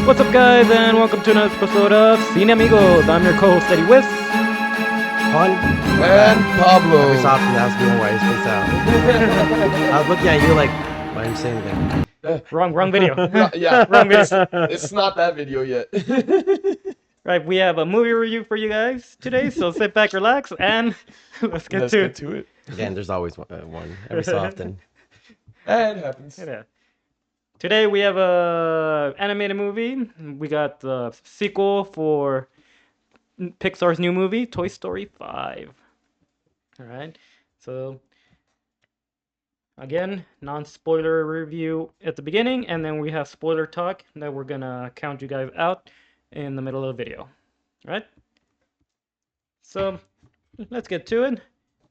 What's up, guys, and welcome to another episode of CineAmigos. I'm your co-host, Eddie Wiss. Fun. And Pablo. Every so often, that's me why his face out. I was looking at you like, why are you saying that? Wrong video. Yeah, Wrong video. it's not that video yet. Right, we have a movie review for you guys today, so sit back, relax, and let's get to it. Again, there's always one every so often. It happens. Yeah. Today we have a animated movie. We got the sequel for Pixar's new movie, Toy Story 5. All right, so again, non-spoiler review at the beginning, and then we have spoiler talk that we're gonna count you guys out in the middle of the video. All right? So let's get to it.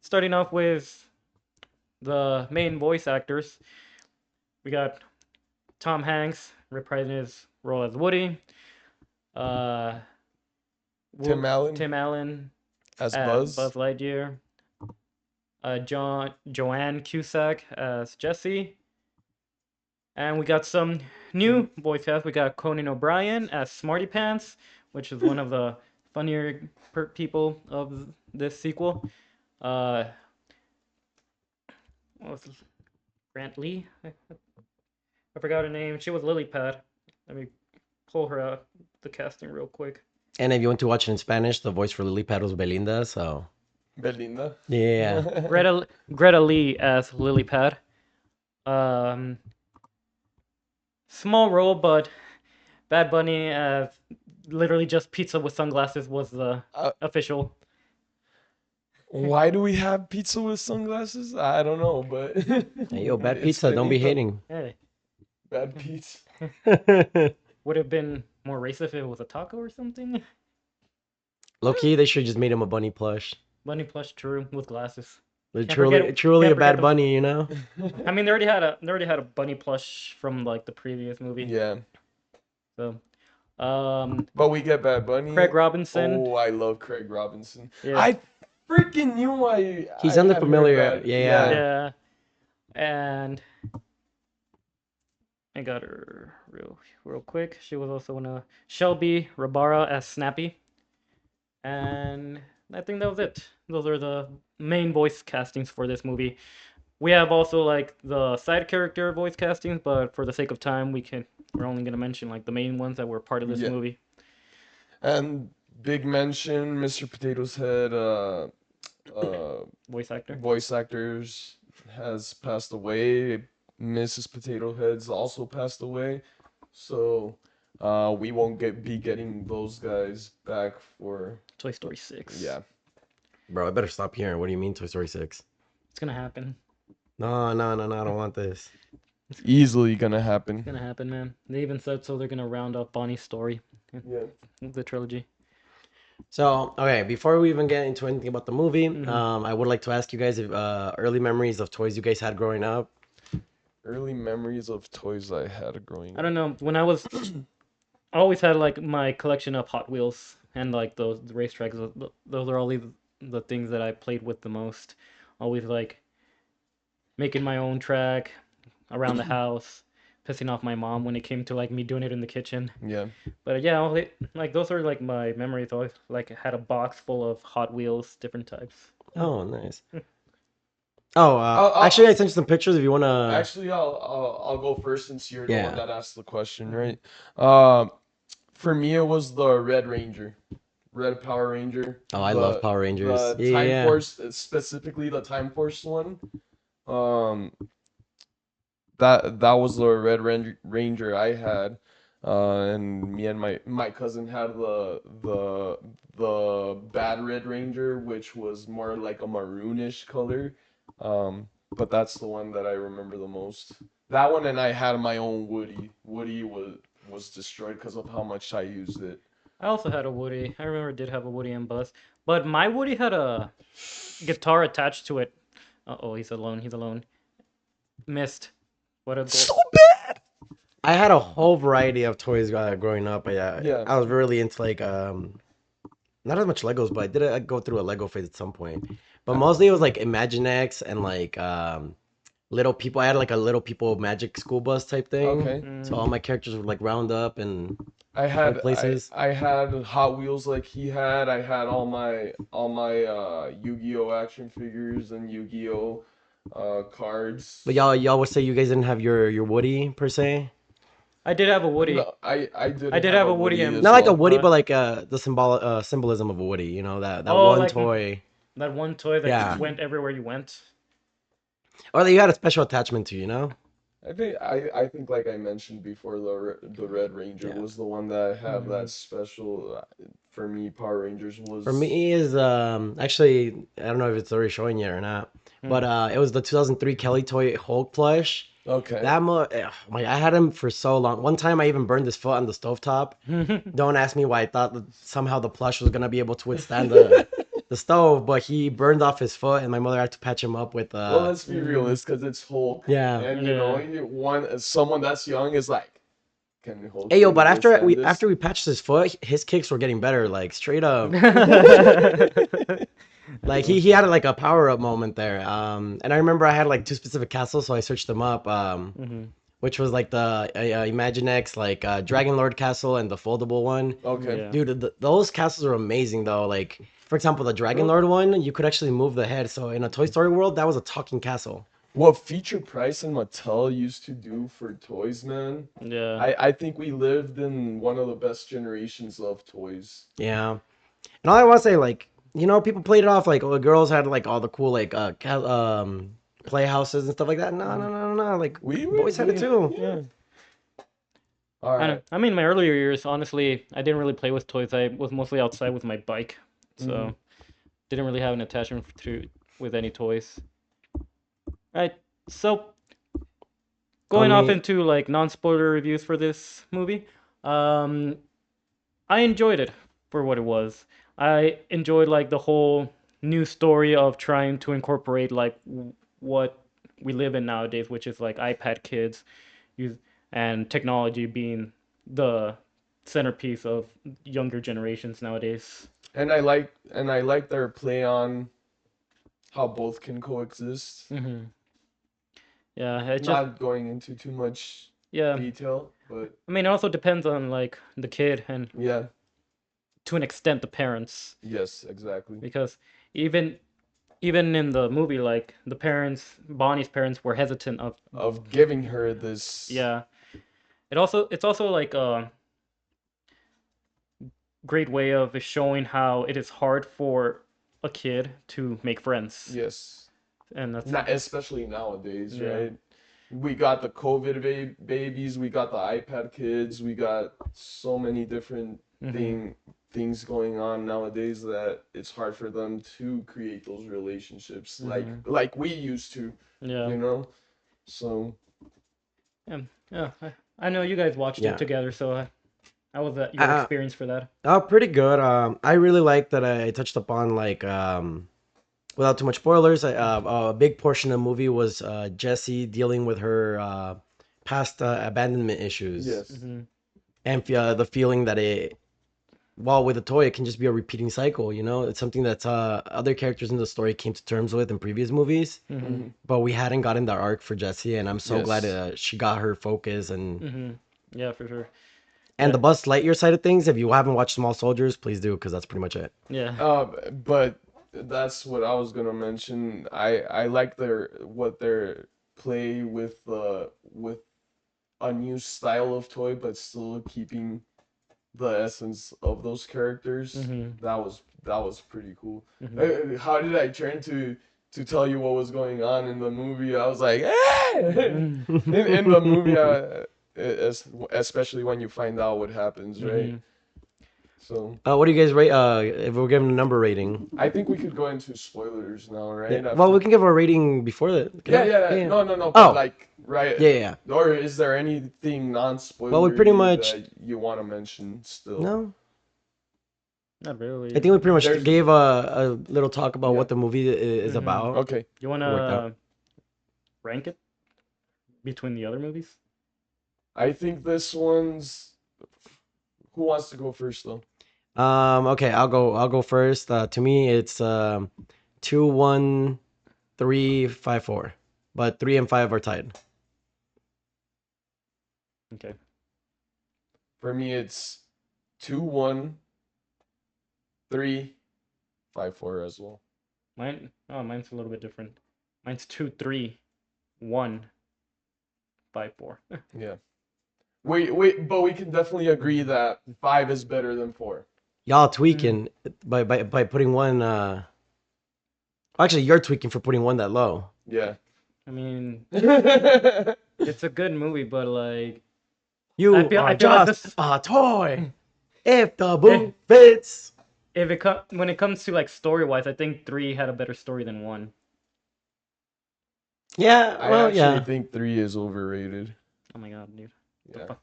Starting off with the main voice actors. We got Tom Hanks reprising his role as Woody. Tim Allen. Tim Allen As Buzz. Buzz Lightyear. Joanne Cusack as Jessie. And we got some new voice cast. We got Conan O'Brien as Smarty Pants, which is one of the funnier people of this sequel. What was it? Grant Lee? I forgot her name. She was Lily Pad. Let me pull her out the casting real quick. And if you want to watch it in Spanish, the voice for Lily Pad was Belinda, so... Belinda. Yeah. Greta Lee as Lily Pad. Small role, but Bad Bunny as literally just pizza with sunglasses was the official. Why do we have pizza with sunglasses? I don't know, but... Hey, yo, bad It's pizza, don't be Belinda. hating. Hey, Bad pizza. would have been more racist if it was a taco or something. Low-key, they should just made him a bunny plush. Bunny plush, true, with glasses. Truly can't a bad forget the- bunny, you know? I mean, they already had a bunny plush from like the previous movie. Yeah. So, But we get Bad Bunny. Craig Robinson. Oh, I love Craig Robinson. Yeah. I freaking knew I... He's I on the had heard familiar- that. yeah. Yeah. And I got her real quick. She was also in a Shelby Rabara as Snappy. And I think that was it. Those are the main voice castings for this movie. We have also like the side character voice castings, but for the sake of time, we're only gonna mention like the main ones that were part of this Yeah. movie. And big mention, Mr. Potato's Head, Voice actor. voice actors has passed away. Mrs. Potato Head's also passed away. So we won't be getting those guys back for... Toy Story 6. Yeah. Bro, I better stop hearing. What do you mean, Toy Story 6? It's gonna happen. No, I don't want this. Easily gonna happen. It's gonna happen, man. They even said so they're gonna round up Bonnie's story. Yeah. The trilogy. So, okay, before we even get into anything about the movie, Mhm. I would like to ask you guys if early memories of toys you guys had growing up. Early memories of toys I had growing I up. don't know. When I always had like my collection of Hot Wheels and like those racetracks. Those are always the things that I played with the most. Always like making my own track around the house, pissing off my mom when it came to like me doing it in the kitchen. Yeah. But yeah, like those are like my memories. Always like had a box full of Hot Wheels, different types. Oh, nice. Oh, I'll- actually, I sent you some pictures if you want to... Actually, I'll go first since you're the Yeah. one that asked the question, right? For me, it was the Red Ranger, Red Power Ranger. Oh, I love Power Rangers. The Time Force, specifically the Time Force one. That was the Red Ranger I had, and me and my cousin had the bad Red Ranger, which was more like a maroonish color. But that's the one that I remember the most. That one, and I had my own Woody. Woody was destroyed because of how much I used it. I also had a Woody. I remember I did have a Woody and Buzz, but my Woody had a guitar attached to it. Uh-oh, he's alone. Missed. What a goal. bad. I had a whole variety of toys growing up. But Yeah. I was really into like not as much Legos, but I did go through a Lego phase at some point. But mostly it was like Imaginext and like little people. I had like a little people magic school bus type thing. Okay. So all my characters would like round up and I go had places. I had Hot Wheels like he had. I had all my Yu-Gi-Oh action figures and Yu-Gi-Oh cards. But y'all would say you guys didn't have your Woody per se. I did have a Woody. No, I did I did have have a a Woody Woody and as Not like a well. Woody, uh, but like the symbolism of a Woody. You know that oh, one like toy. that one toy that Yeah. just went everywhere you went. Or that you had a special attachment to. You know. I think like I mentioned before, the Red Ranger Yeah. was the one that had Mhm. that special. For me, Power Rangers For was me is actually I don't know if it's already showing yet or not, but it was the 2003 Kelly toy Hulk plush. okay. Like I had him for so long. One time I even burned his foot on the stovetop. Don't ask me why I thought that somehow the plush was gonna be able to withstand the stove, but he burned off his foot, and my mother had to patch him up with Well, let's be realist, because it's Hulk, yeah. and Yeah. someone that's young is like, can Hulk Hey yo, really but withstand this? after we patched his foot, his kicks were getting better, like straight up. Like he had like a power up moment there. And I remember I had like two specific castles, so I searched them up. Mhm. Which was like the Imaginext, like Dragon Lord Castle and the foldable one. Okay. Yeah. Dude, those castles are amazing though. Like for example, the Dragon Lord one, you could actually move the head. So in a Toy Story world, that was a talking castle. What Feature Price and Mattel used to do for toys, man. Yeah. I think we lived in one of the best generations of toys. Yeah. And all I want to say, like, you know, people played it off like, oh, the girls had like all the cool like playhouses and stuff like that. No, no, no, no, no. Like boys had it too. Yeah. All I right. know. I mean, my earlier years, honestly, I didn't really play with toys. I was mostly outside with my bike, so didn't really have an attachment to with any toys. Right. So I going off mean, into like non-spoiler reviews for this movie, um, I enjoyed it for what it was. I enjoyed like the whole new story of trying to incorporate like what we live in nowadays, which is like iPad kids, use and technology being the centerpiece of younger generations nowadays. And I like their play on how both can coexist. Yeah, it just Not going into too much yeah. detail, but I mean, it also depends on like the kid and yeah, to an extent the parents, yes, exactly. because even even in the movie, like the parents, Bonnie's parents were hesitant of Of giving her this, yeah. It's also like a great way of showing how it is hard for a kid to make friends, yes, and that's not especially nowadays, yeah. right? We got the COVID babies, we got the iPad kids, we got so many different things going on nowadays that it's hard for them to create those relationships like we used to, Yeah. you know? So Yeah, yeah. I know you guys watched yeah. it together, so how was that your experience for that? Pretty good. I really like that I touched upon like without too much spoilers. A big portion of the movie was Jessie dealing with her past abandonment issues, yes. and the feeling that well, with a toy, it can just be a repeating cycle. You know, it's something that other characters in the story came to terms with in previous movies, but we hadn't gotten that arc for Jessie, and I'm so glad Yes. she got her focus and. Yeah, for sure. And the Buzz Lightyear side of things, if you haven't watched Small Soldiers, please do, because that's pretty much it. Yeah. But that's what I was gonna mention. I like what their play with a new style of toy, but still keeping the essence of those characters. That was pretty cool. How did I turn to tell you what was going on in the movie? I was like, in the movie, especially when you find out what happens, right? So What do you guys rate? If we're giving a number rating, I think we could go into spoilers now, right? well, we can give a rating before that. Yeah. No, Oh, but like, right? yeah. Or is there anything non-spoilery Well, we pretty much that you want to mention still? no. Not really. I think we pretty much There's- gave a little talk about Yeah. what the movie is about. Okay. You Worked wanna rank it between the other movies? I think this one's. Who wants to go first though? Okay, I'll go first. To me, it's 2, 1, 3, 5, 4. but 3 and 5 are tied. Okay. For me, it's 2-1, 3, 5-4 as well. Mine's a little bit different. Mine's 2-3, 1, 5-4. Yeah. But we can definitely agree that 5 is better than 4. Y'all tweaking by putting one. Actually, you're tweaking for putting one that low. Yeah. I mean, Yeah. it's a good movie, but like, You I feel are like just this. a toy. If the boot fits. When it comes to like story wise, I think 3 had a better story than 1. Yeah, I well, actually yeah. think 3 is overrated. Oh my god, dude. The Yeah. fuck?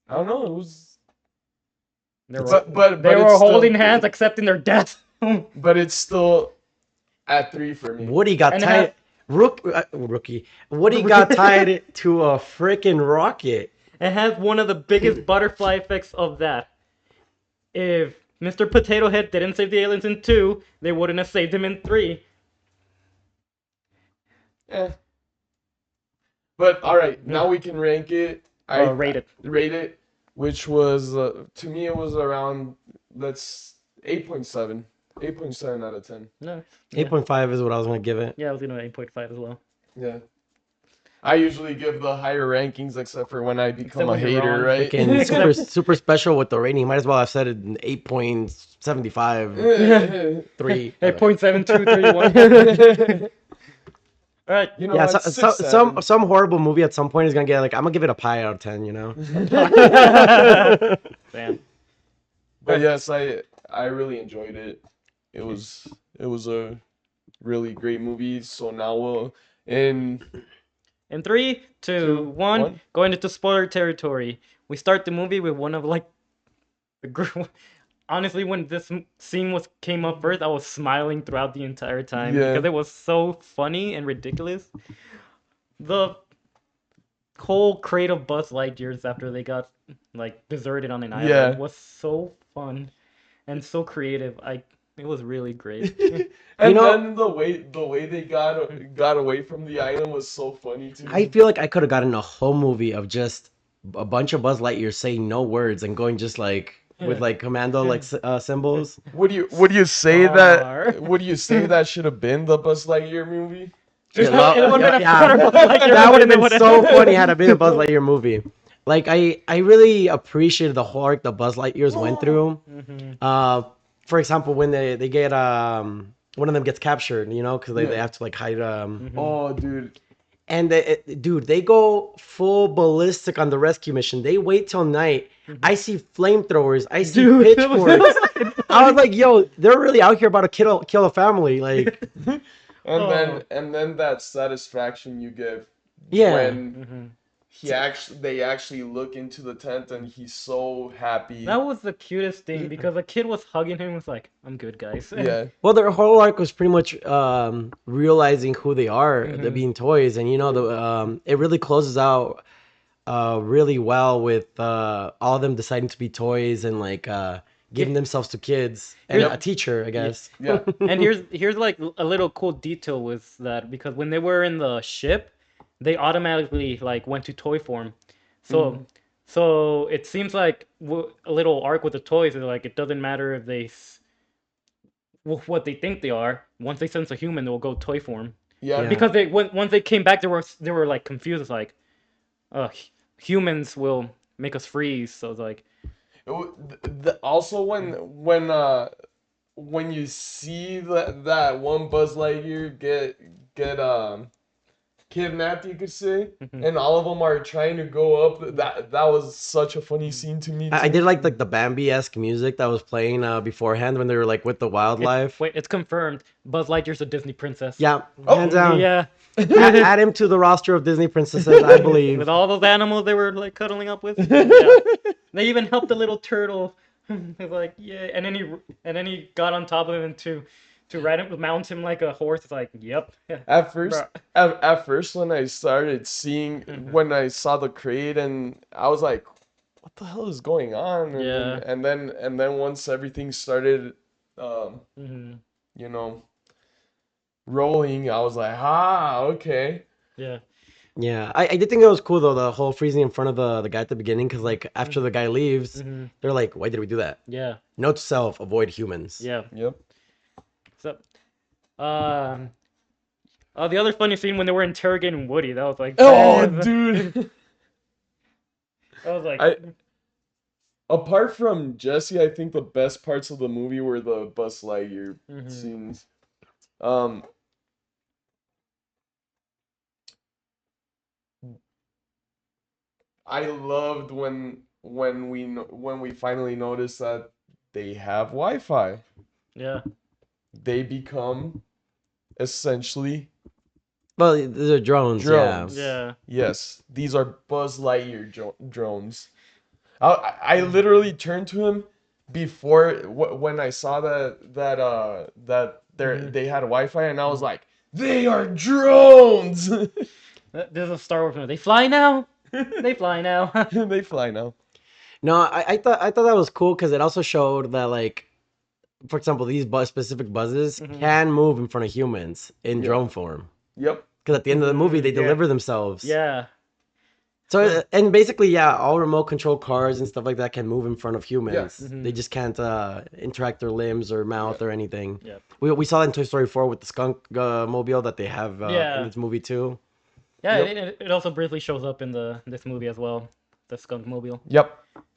I don't know. It was. They were But they were it's holding still. hands, accepting their death. But it's still at 3 for me. Woody got And it tied. Rookie. Woody got tied to a freaking rocket. It has one of the biggest butterfly effects of that. If Mr. Potato Head didn't save the aliens in 2, they wouldn't have saved him in 3. Eh. But all right, now we can rank it. Rate it. Rate it, which was to me it was around let's 8.7. 8.7 out of 10. No. Yeah. 8.5 is what I was going to give it. Yeah, I was gonna 8.5 as well. Yeah. I usually give the higher rankings except for when I become a when you're hater, wrong. right? Freaking super special with the rating. You might as well have said it in 8.75. 3. 8.7231. All right. You know, Yeah, what? 6-7. some horrible movie at some point is gonna get like I'm gonna give it a pie out of 10. You know. Damn. But yes, I really enjoyed it. It was a really great movie. So now we'll in In 3, 2, 2, 1, 1. going into spoiler territory. We start the movie with one of like the group. Honestly, when this scene came up first, I was smiling throughout the entire time Yeah. because it was so funny and ridiculous. The whole crate of Buzz Lightyears after they got like deserted on an island Yeah. was so fun and so creative. It was really great. And You know- then the way they got away from the island was so funny too. I feel like I could have gotten a whole movie of just a bunch of Buzz Lightyear saying no words and going just like with like commando like symbols. Would you say Star. that would you say that should have been the Buzz Lightyear movie? It Yeah, would've been a yeah. better Buzz Lightyear That would have movie been than so what- funny had it been a Buzz Lightyear movie. Like I really appreciated the whole arc that Buzz Lightyears went through. For example, when they get one of them gets captured, you know, because they have to like hide Oh, dude. and they go full ballistic on the rescue mission. They wait till night. I see flamethrowers. I see Dude, that was- pitchforks. I was like, yo, they're really out here about to kill a family. Like, And then that satisfaction you get yeah. when they actually look into the tent and he's so happy. That was the cutest thing because the kid was hugging him. Was like, "I'm good, guys." Yeah. Well, their whole arc was pretty much realizing who they are, they being toys, and you know it really closes out really well with all of them deciding to be toys and like giving themselves to kids and Yep. a teacher, I guess. Yeah. And here's like a little cool detail with that because when they were in the ship, they automatically like went to toy form. So it seems like a little arc with the toys is like it doesn't matter if what they think they are. Once they sense a human, they'll go toy form. Yeah. Yeah. Because once they came back, they were like confused. It's like, humans will make us freeze. So it's like, Also when you see that one Buzz Lightyear get kidnapped, you could say, and all of them are trying to go up. That was such a funny scene to me. I too. did like the Bambi-esque music that was playing beforehand when they were like with the wildlife. it's confirmed. Buzz Lightyear's a Disney princess. Yeah, Oh, hands down. Yeah. Add him to the roster of Disney princesses, I believe. With all those animals they were like cuddling up with. Yeah. They even helped the little turtle. It's like, yeah, and then he got on top of him to ride him, mount him like a horse. It's like, yep. At first, Bruh. at first when I started seeing when I saw the crate and I was like, what the hell is going on? Yeah. And then, once everything started, Mhm. you know, rolling, I was like, ah, okay. Yeah. Yeah, I did think it was cool though, the whole freezing in front of the guy at the beginning, because like after the guy leaves, Mm-hmm. they're like, why did we do that? Yeah. Note to self: avoid humans. Yeah. Yep. So, um, the other funny scene when they were interrogating Woody, that was like, Oh, that dude. was like, I apart from Jesse, I think the best parts of the movie were the Buzz Lightyear Mhm. scenes. Um, I loved when we finally noticed that they have Wi-Fi. yeah. They become essentially Well, these are drones, yeah. drones. Yeah. Yes, these are Buzz Lightyear drones. I literally turned to him before when I saw that they had Wi-Fi, and I was like, they are drones. There's a Star Wars movie. They fly now. They fly now. They fly now. No, I thought that was cool because it also showed that like, for example, these specific buzzes Mhm. can move in front of humans in Yeah. drone form. Yep. Because at the end of the movie, they Yeah. deliver themselves. Yeah. So and basically, yeah, all remote control cars and stuff like that can move in front of humans. Mhm. They just can't interact their limbs or mouth or anything. Yeah. We saw that in Toy Story 4 with the skunk mobile that they have Yeah. in this movie too. Yeah. Yep. It also briefly shows up in this movie as well. The skunk mobile. Yep.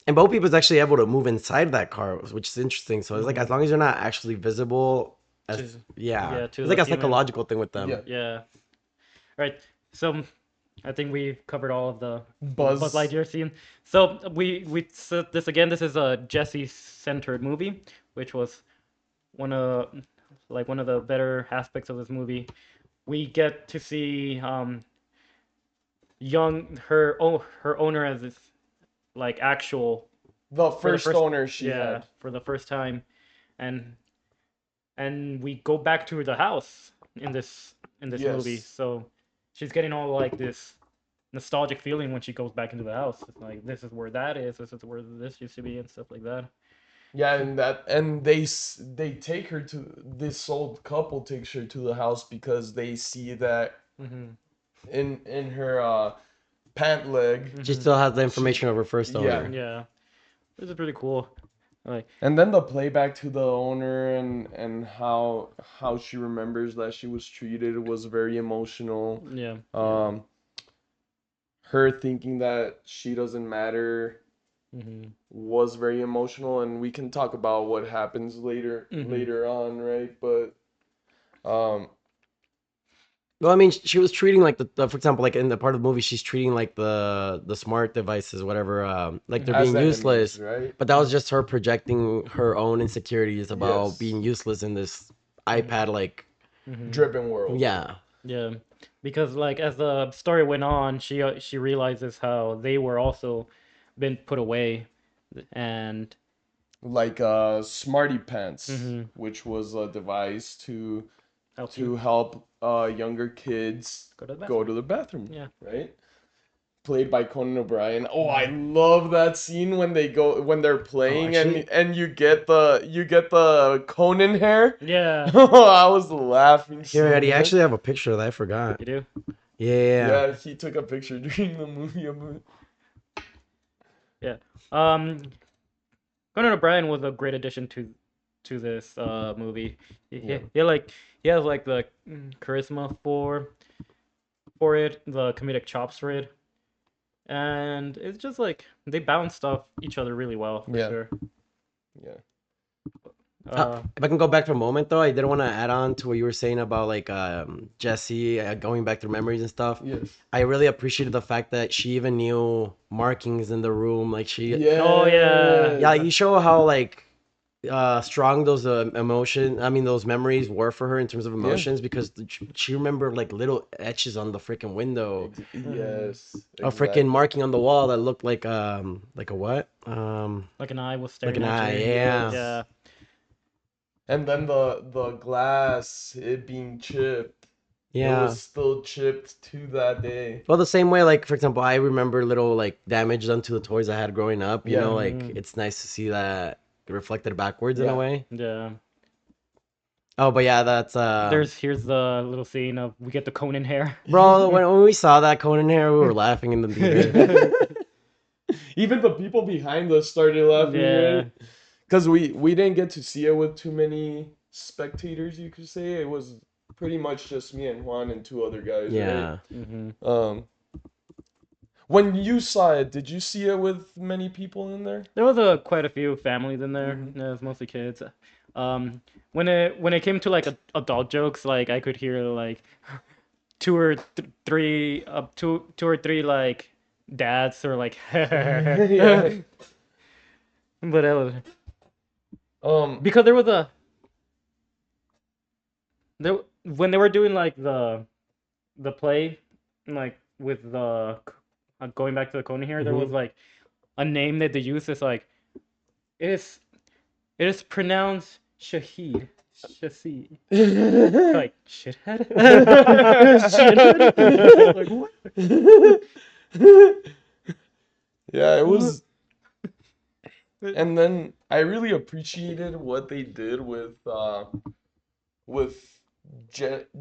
And Bo Peep was actually able to move inside that car, which is interesting. So it's like as long as you're not actually visible, as yeah, yeah, to it's the like a human. psychological thing with them. Yeah. Yeah. Right. So I think we covered all of the Buzz. Lightyear scene. So we said this again. This is a Jesse-centered movie, which was one of the better aspects of this movie. We get to see her owner as this like actual The for the first owner she had. for the first time, and we go back to the house in this movie. Yes. So she's getting all like this nostalgic feeling when she goes back into the house. It's like this is where that is. This is where this used to be, and stuff like that. Yeah, and they take her to this old couple takes her to the house because they see that Mm-hmm. in her pant leg. She still has the information of her first Yeah. owner. Yeah, this is pretty cool. Like, And then the playback to the owner and how she remembers that she was treated was very emotional. yeah, Her thinking that she doesn't matter mm-hmm. was very emotional, and we can talk about what happens later on, right? But Well, I mean, she was treating like for example, like in the part of the movie, she's treating like the smart devices, whatever, like they're as being enemies, useless. right? But that was just her projecting her own insecurities about Yes. being useless in this iPad, like, Driven world. yeah. Yeah, because like as the story went on, she realizes how they were also been put away, and Like Smarty Pants, Mhm. which was a device to help to help younger kids go to the go bathroom. to the bathroom. Yeah. Right? Played by Conan O'Brien. Oh, I love that scene when they're playing actually- and you get the Conan hair. Yeah, I was laughing so Here, Eddie, I much. actually have a picture that I forgot. you do. Yeah. Yeah, he took a picture during the movie. Yeah. Um, Conan O'Brien was a great addition to this movie. Yeah. He has like the charisma for it, the comedic chops for it, and it's just like they bounced off each other really well for Yeah. sure. Yeah. If I can go back for a moment though, I did want to add on to what you were saying about like Jesse going back through memories and stuff. Yes. I really appreciated the fact that she even knew markings in the room. Like Yeah. Oh, yeah. yeah, you show how like strong those those memories were for her in terms of emotions, because she remembered like little etches on the freaking window, Yes. a freaking marking on the wall that looked like a what Like an eye was staring an at eye, you. yeah. Yeah. And then the glass, it being chipped. It Yeah. was still chipped to that day. Well, the same way, like for example, I remember little like damage done to the toys I had growing up. You Yeah. know, like it's nice to see that reflected backwards in Yeah. a way. Yeah. Oh, but yeah, that's Here's the little scene of we get the Conan hair. bro. When we saw that Conan hair, we were laughing in the theater. Even the people behind us started laughing, Yeah. right? Because we didn't get to see it with too many spectators, you could say. It was pretty much just me and Juan and two other guys, Yeah. right? When you saw it, did you see it with many people in there? There was quite a few families in there. Mhm. Yeah, it was mostly kids. When it came to like adult jokes, like I could hear like two or three like dads or like Yeah. but it was Um. because there when they were doing like the play like with the going back to the Conan here, there was Mhm. like a name that they used. It's like it is it is pronounced Shahid. Shahid. Like shithead. Shithead. Like what? Yeah, it was. And then I really appreciated what they did with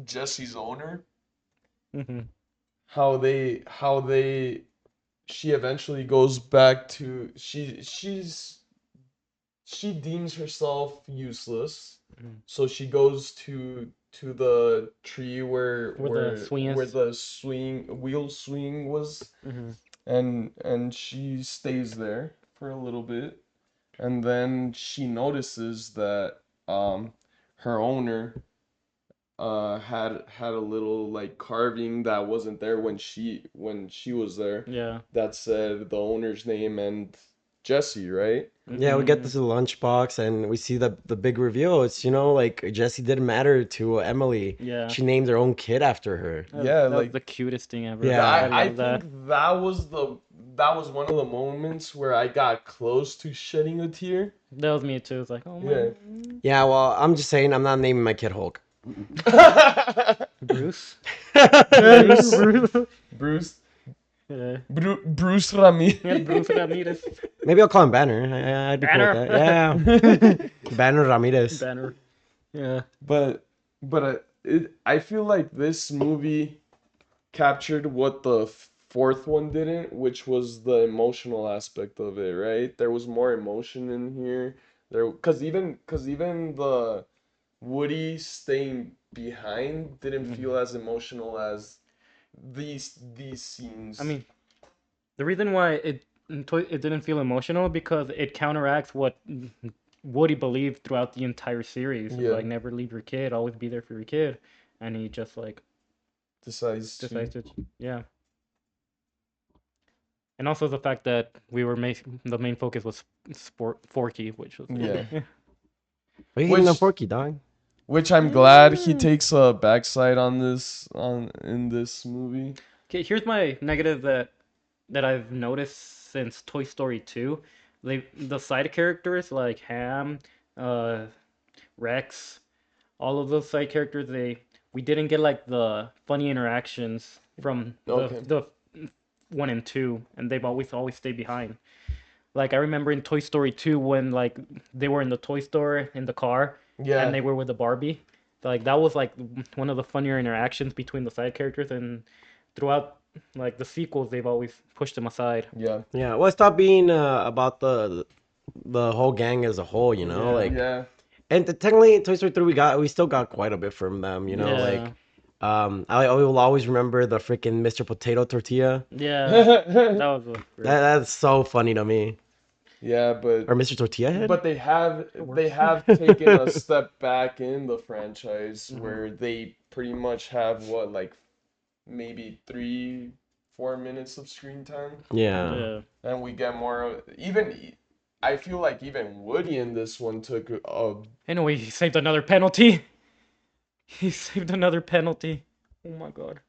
Jesse's owner. Mm-hmm. How they she eventually goes back to she deems herself useless, Mhm. so she goes to the tree where Where the where swing where is. the wheel swing was, Mm-hmm. and she stays there for a little bit, and then she notices that um her owner had a little like carving that wasn't there when she was there, Yeah. that said the owner's name and Jesse, right? Yeah, we get Mm-hmm. this lunchbox and we see the big reveal. It's like Jesse didn't matter to Emily. Yeah. She named her own kid after her. Yeah, That was like the cutest thing ever. Yeah. I I love think that. that was one of the moments where I got close to shedding a tear. That was me too. It's like, oh Yeah. man. Yeah, well, I'm just saying I'm not naming my kid Hulk. Bruce. Bruce. Bruce. Bruce. Yeah. Bruce Ramirez. Yeah, Bruce Ramirez. Maybe I'll call him Banner. I'd be cool with Banner. that. Yeah. Banner Ramirez. Banner. Yeah. But I feel like this movie captured what the fourth one didn't, which was the emotional aspect of it, right? There was more emotion in here. Cause even the Woody staying behind didn't feel as emotional as these scenes. I mean, the reason why it didn't feel emotional because it counteracts what Woody believed throughout the entire series. It's Yeah. like never leave your kid, always be there for your kid, and he just like decides decides to yeah. And also the fact that the main focus was Forky, which was Yeah. What are you hitting on Which- Forky, dog? which I'm glad he takes a backside in this movie. Okay, here's my negative that I've noticed since Toy Story 2. The side characters like Ham, uh, Rex, all of those side characters, we didn't get like the funny interactions from Okay. the 1 and 2, and they've always stayed behind. Like I remember in Toy Story 2 when like they were in the toy store in the car Yeah. and they were with the Barbie. Like that was like one of the funnier interactions between the side characters, and throughout like the sequels they've always pushed them aside. Yeah. Yeah, well, stop being about the whole gang as a whole, Yeah. like, Yeah. and technically Toy Story 3 we still got quite a bit from them, like, Yeah. I will always remember the freaking Mr. Potato Tortilla. Yeah, that was great. That's so funny to me. Yeah, Or Mr. Tortilla Head. but they works. have taken a step back in the franchise Mhm. where they pretty much have what, like maybe 3-4 minutes of screen time, Yeah. Yeah. and we get more. Even I feel like even Woody in this one took a. Anyway, he saved another penalty. He saved another penalty. Oh my god.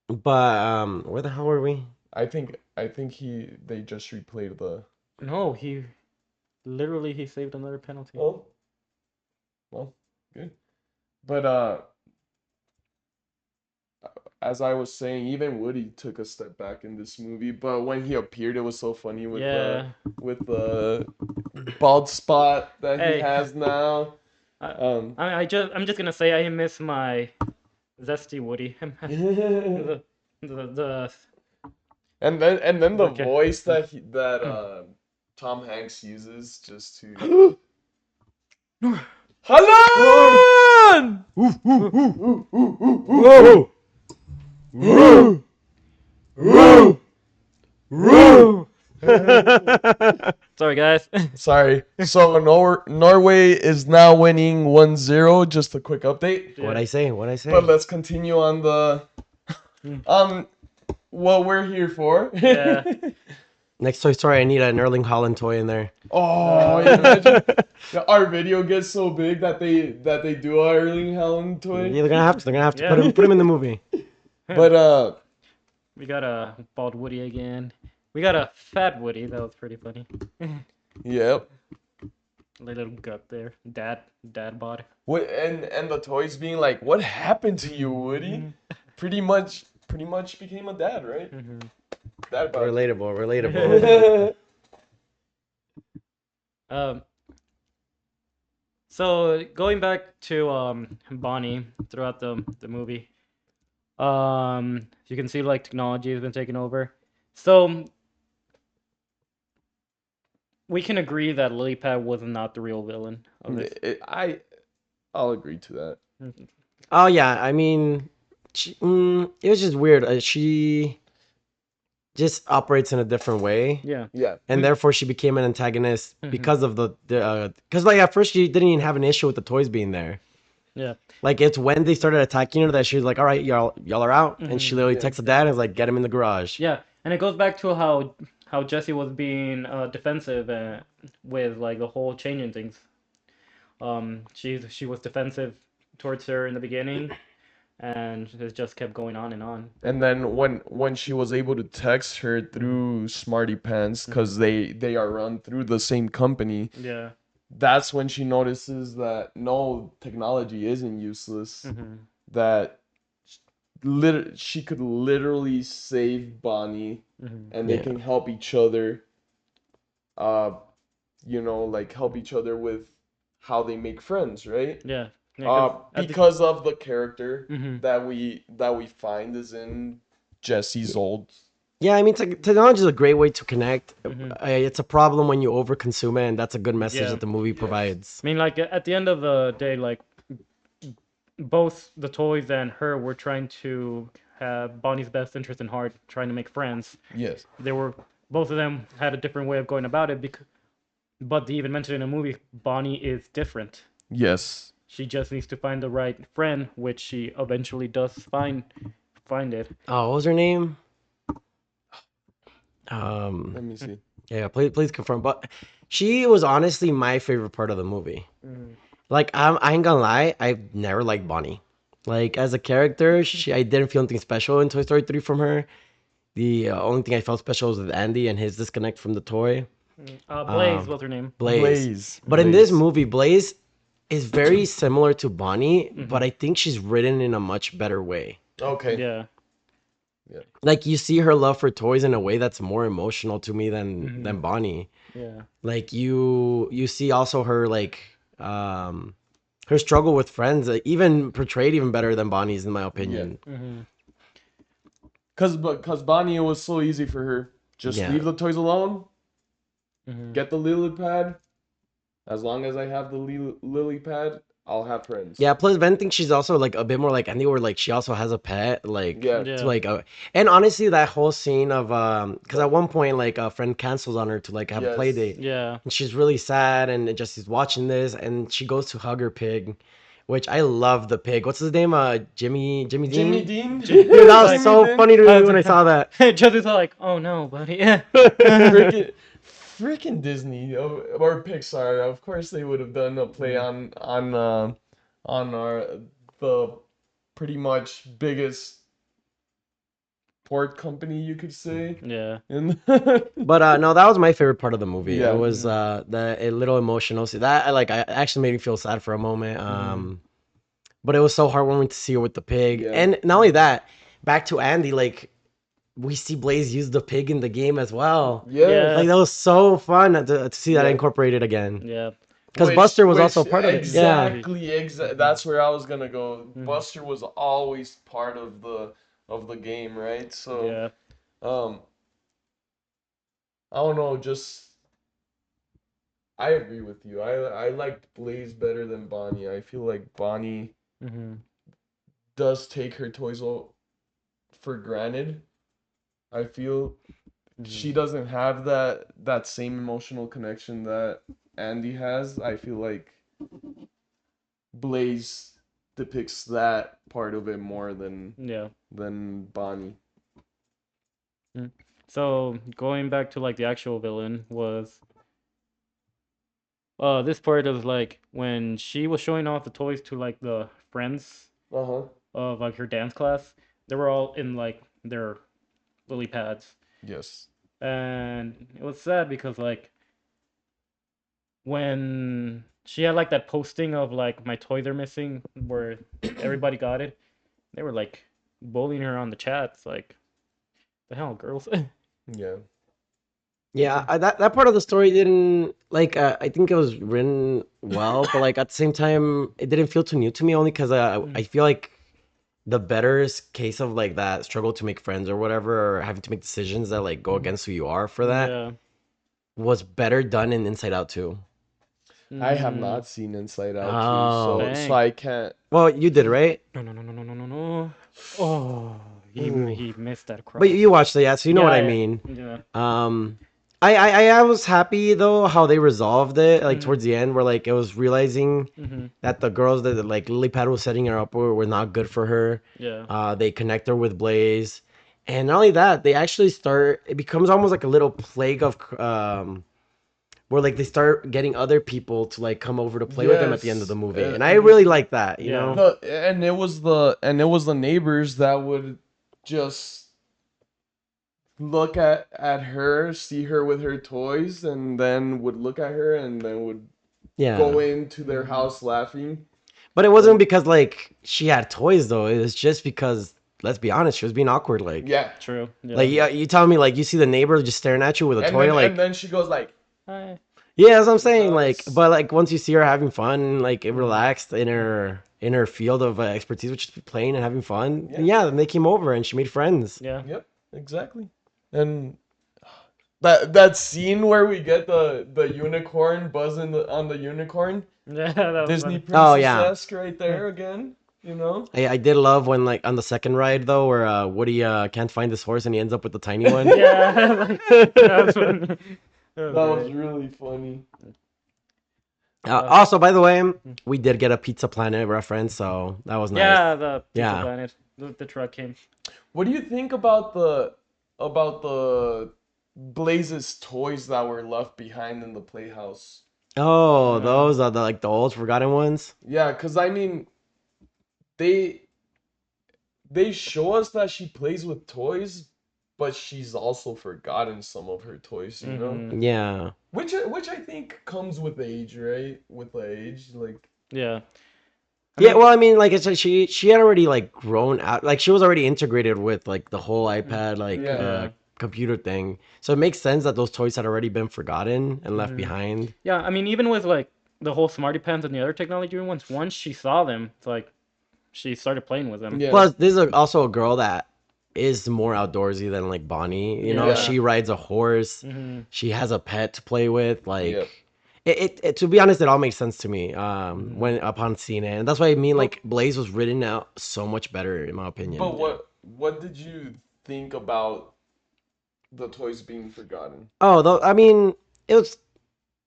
But where the hell were we? I think they just replayed the. No, he saved another penalty. Well, good. But as I was saying, even Woody took a step back in this movie. But when he appeared, it was so funny Yeah. with the bald spot that Hey. he has now. I'm just gonna say I miss my zesty Woody. the, the and then the okay. voice that Tom Hanks uses just to Halan! Whoa! Whoa! Sorry, guys. Sorry. So Norway is now winning 1-0. Just a quick update. What'd I say? What'd I say? But let's continue on the what we're here for. Yeah. Next Toy Story, I need an Erling Holland toy in there. Oh, yeah, imagine our video gets so big that they do our Erling Haaland toy. Yeah, they're gonna have to. They're gonna have to Yeah. put him in the movie. But We got a bald Woody again. We got a fat Woody. That was pretty funny. yep. Little gut there. Dad bod. What and the toys being like, what happened to you, Woody? Pretty much became a dad, right? Dad bod. Relatable. So going back to Bonnie throughout the movie, you can see like technology has been taken over. So we can agree that Lily Pad was not the real villain of this. I'll agree to that. Oh yeah, I mean, it was just weird. She just operates in a different way, Yeah. Yeah. and therefore she became an antagonist because of because like at first she didn't even have an issue with the toys being there. Yeah. Like it's when they started attacking her that she was like, "All right, y'all are out," and she literally texts the dad and is like, "Get him in the garage." Yeah, and it goes back to how Jesse was being defensive with like the whole changing things. She was defensive towards her in the beginning, and it just kept going on and on. And then when she was able to text her through Smarty Pants, because they are run through the same company, Yeah. that's when she notices that no, technology isn't useless. That she could literally save Bonnie, and they can help each other. Like help each other with how they make friends, right? Yeah. Yeah, Because of the character that we find is in Jesse's old. Yeah, I mean, technology is a great way to connect. It's a problem when you overconsume it, and that's a good message Yeah. that the movie provides. I mean, like at the end of the day, like both the toys and her were trying to have Bonnie's best interest in heart, trying to make friends. Yes. Both of them had a different way of going about it, but they even mentioned in the movie, Bonnie is different. Yes. She just needs to find the right friend, which she eventually does find it. Oh, what was her name? Let me see. Yeah, please confirm. But she was honestly my favorite part of the movie. Like, I ain't gonna lie, I've never liked Bonnie. Like, as a character, I didn't feel anything special in Toy Story 3 from her. The only thing I felt special was with Andy and his disconnect from the toy. Blaze was her name. Blaze. But in this movie, Blaze is very similar to Bonnie, but I think she's written in a much better way. Okay. Yeah. Like, you see her love for toys in a way that's more emotional to me than Bonnie. Yeah. Like, you see also her, like, her struggle with friends, even portrayed even better than Bonnie's, in my opinion. Because Bonnie, it was so easy for her. Just leave the toys alone. Get the lily pad. As long as I have the lily pad, I'll have friends. Yeah, plus Ben thinks she's also like a bit more like Andy, where like she also has a pet, like to like and honestly that whole scene of because at one point like a friend cancels on her to like have a play date. Yeah. And she's really sad and Jesse's watching this and she goes to hug her pig, which I love the pig. What's his name? Jimmy Dean? Jimmy Dean? Dude, that was so funny to me when I saw that. Jesse's like, oh no, buddy. Yeah. Freaking Disney or Pixar, of course they would have done a play on the pretty much biggest port company, you could say. Yeah. But no, that was my favorite part of the movie. Yeah. It was a little emotional. See that I actually made me feel sad for a moment. But it was so heartwarming to see her with the pig. Yeah. And not only that, back to Andy, like we see Blaze use the pig in the game as well. Yeah. Like that was so fun to see that incorporated again. Yeah. Because Buster was also a part of it. Yeah. Exactly. That's where I was gonna go. Mhm. Buster was always part of the game, right? So, Yeah. um, I don't know. Just I agree with you. I liked Blaze better than Bonnie. I feel like Bonnie Mm-hmm. does take her toys for granted. I feel she doesn't have that same emotional connection that Andy has. I feel like Blaze depicts that part of it more Yeah. than Bonnie. Mm. So going back to like the actual villain was this part is like when she was showing off the toys to like the friends Uh-huh. of like her dance class. They were all in like their lily pads. Yes. And it was sad because like when she had like that posting of like my toys are missing where everybody got it, they were like bullying her on the chats like the hell girls. Yeah. Yeah, that part of the story didn't like. I think it was written well, but like at the same time, it didn't feel too new to me. Only because I feel like the better case of like that struggle to make friends or whatever, or having to make decisions that like go against who you are for that, Yeah. was better done in Inside Out 2. I have Mm, not seen Inside Out too, Oh, so dang. I can't. well, you did, right? No, no, no, no, no, no, no, no. Oh, Ooh. he missed that But cross. you watched it, yeah, so you know what I Yeah, mean. yeah. Um, I was happy though how they resolved it, like Mm, towards the end, where like it was realizing mm-hmm. that the girls that like Lilypad was setting her up were not good for her. Yeah. They connect her with Blaze, and not only that, they actually start. It becomes almost like a little plague of where like they start getting other people to like come over to play with them at the end of Yes. the movie, and I really like that. You Yeah. know? And it was the neighbors that would just look at her, see her with her toys, and then would look at her and then would Yeah. go into their house laughing. But it wasn't because like she had toys though. It was just because let's be honest, she was being awkward. Like, Yeah. True. Yeah. like yeah, you telling me like you see the neighbor just staring at you with a toy, like And then she goes like, Hi. yeah, that's what I'm saying. No, Like, it's- but like once you see her having fun, like relaxed in her field of expertise, which is playing and having fun, yeah, then they came over and she made friends. Yeah. Yep, exactly. And that scene where we get the unicorn buzzing on the unicorn, Yeah, that was Disney funny. Oh, yeah. princess-esque right there again, you know? I did love when like on the second ride though, where Woody can't find his horse and he ends up with the tiny one. Yeah, like, that was funny. That That was great. really funny. Also, by the way, we did get a Pizza Planet reference, so that was nice. Yeah, the Pizza Yeah. Planet. The truck came. What do you think about the Blaze's toys that were left behind in the playhouse? Oh, Yeah. those are the like the old forgotten ones. Yeah, cause I mean, they they show us that she plays with toys, but she's also forgotten some of her toys, you know? Mhm. Yeah. Which I think comes with age, right? With age, like Yeah. Yeah, well, I mean, like it's like she had already like grown out, like she was already integrated with like the whole iPad like Yeah. computer thing. So it makes sense that those toys had already been forgotten and left behind. Yeah, I mean, even with like the whole Smarty Pants and the other technology ones, once she saw them, it's like she started playing with them. yeah. Plus, this is also a girl that is more outdoorsy than like Bonnie. You know, Yeah. she rides a horse. Mm-hmm. She has a pet to play with. Like, Yep. it to be honest, it all makes sense to me. When upon seeing it, and that's why I mean, like, Blaze was written out so much better in my opinion. But what did you think about the toys being forgotten? Oh, though, I mean, it was.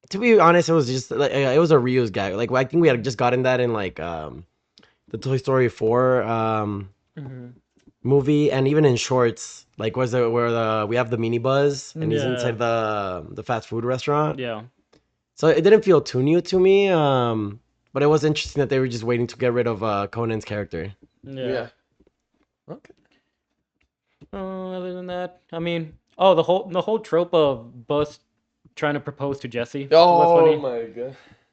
To be honest, it was just like it was a reuse gag. Like I think we had just gotten that in like the Toy Story 4 Mm-hmm. movie, and even in shorts. Like was it where we have the mini buzz and he's Yeah. inside the fast food restaurant. Yeah. So it didn't feel too new to me. But it was interesting that they were just waiting to get rid of Conan's character. Yeah. Okay. Other than that, I mean, oh, the whole trope of Buzz trying to propose to Jessie was Oh funny. my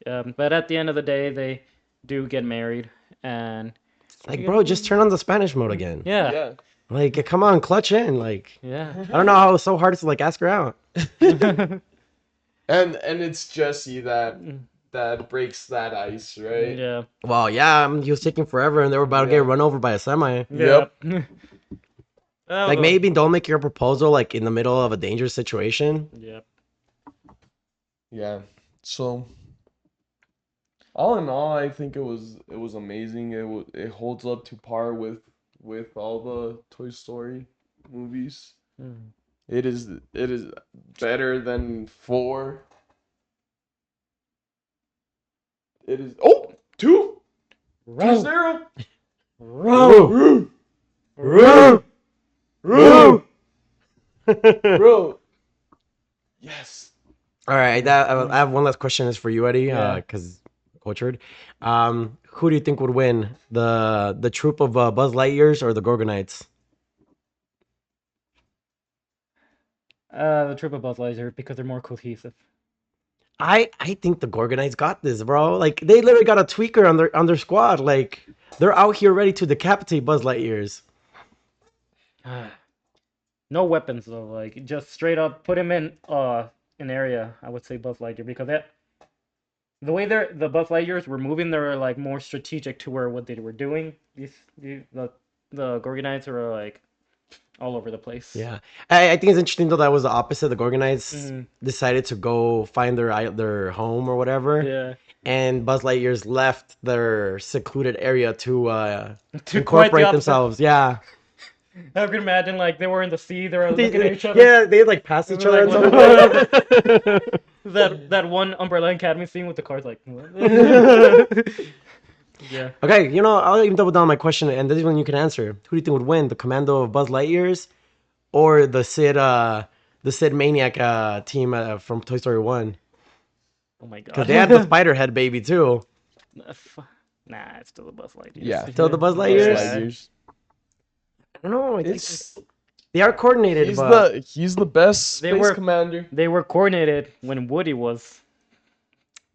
god. But at the end of the day, they do get married, and Like, bro, just turn on the Spanish mode again. yeah, Yeah. Like, come on, clutch in. Like, yeah. I don't know how it's so hard to like ask her out. And it's Jesse that that breaks that ice, right? Yeah. Well, yeah, he was taking forever, and they were about to get Yeah. run over by a semi. Yep. Yeah. That Like was maybe don't make your proposal like in the middle of a dangerous situation. Yeah. Yeah. So all in all, I think it was amazing. It holds up to par with all the Toy Story movies. Mhm. It is better than 4. It is 2 Row. 0. Row. Roo! Roo! Bro. Yes. All right, I have one last question. Is for you, Eddie, Yeah. because cultured. Who do you think would win, the troop of Buzz Lightyears or the Gorgonites? The Trip of Buzz Lightyear because they're more cohesive. I think the Gorgonites got this, bro. Like they literally got a tweaker on their squad. Like they're out here ready to decapitate Buzz Lightyears. No weapons though, like just straight up put him in an area. I would say Buzz Lightyear because the way the Buzz Lightyears were moving, they were like more strategic to where what they were doing. The Gorgonites were like all over the place. Yeah, I think it's interesting though that was the opposite. The Gorgonites Mhm. decided to go find their home or whatever, Yeah. and Buzz Lightyears left their secluded area to To quite the incorporate opposite. themselves. Yeah. I could imagine like they were in the sea, they were looking at each other. Yeah, they like pass each They're other. like, and stuff. That one Umbrella Academy scene with the cars, like. What? Yeah. Okay, I'll even double down on my question, and this is one you can answer. Who do you think would win, the Commando of Buzz Lightyears, or the Sid Maniac team from Toy Story 1? Oh my god. Because they had the spider head baby too. Nah, it's still the Buzz Lightyear. Yeah. Still the Buzz Buzz Lightyears? Lightyears. I don't know. I think It's they are coordinated, he's but he's the best They space were- commander. They were coordinated when Woody was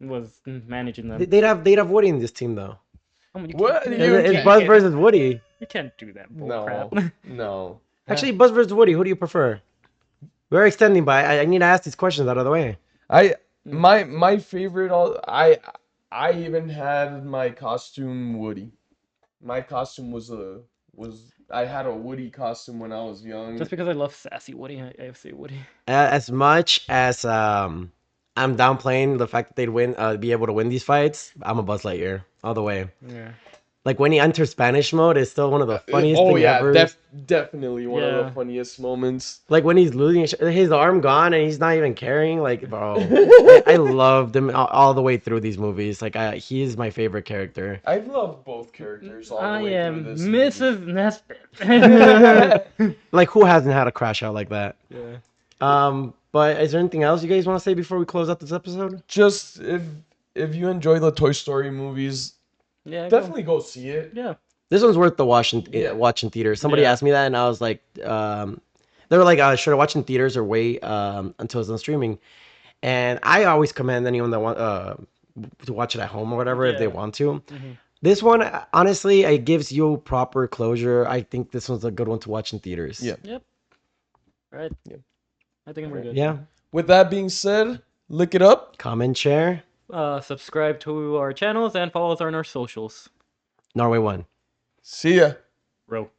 managing them. they'd have Woody in this team though. Oh, you What? can't- You It's can't- Buzz versus Woody. You can't do that bull No. crap. No. Actually, Buzz versus Woody. Who do you prefer? We're extending, but I need to ask these questions out of the way. My favorite I even had my costume Woody. My costume was I had a Woody costume when I was young. Just because I love sassy Woody, I say Woody. As much as I'm downplaying the fact that they'd be able to win these fights, I'm a Buzz Lightyear all the way. Yeah. Like when he enters Spanish mode, it's still one of the funniest Oh things yeah, ever. definitely one of Yeah. the funniest moments. Like when he's losing his arm gone and he's not even carrying. Like, bro, I loved him all the way through these movies. Like, he is my favorite character. I love both characters all the I way am through this movie. Mrs. Nesbit. Like, who hasn't had a crash out like that? Yeah. But is there anything else you guys want to say before we close out this episode? Just if you enjoy the Toy Story movies, Yeah. definitely go see it. Yeah. This one's worth the watch in theaters. Somebody Yeah. asked me that, and I was like, they were like, should I watch in theaters or wait until it's on streaming? And I always commend anyone that want to watch it at home or whatever if they Yeah. want to. Mhm. This one, honestly, it gives you proper closure. I think this one's a good one to watch in theaters. Yeah. Yep. Right. Yeah. I think we're Okay. good. Yeah. With that being said, lick it up. Comment, share. Subscribe to our channels and follow us on our socials. Norway 1. See ya. Row.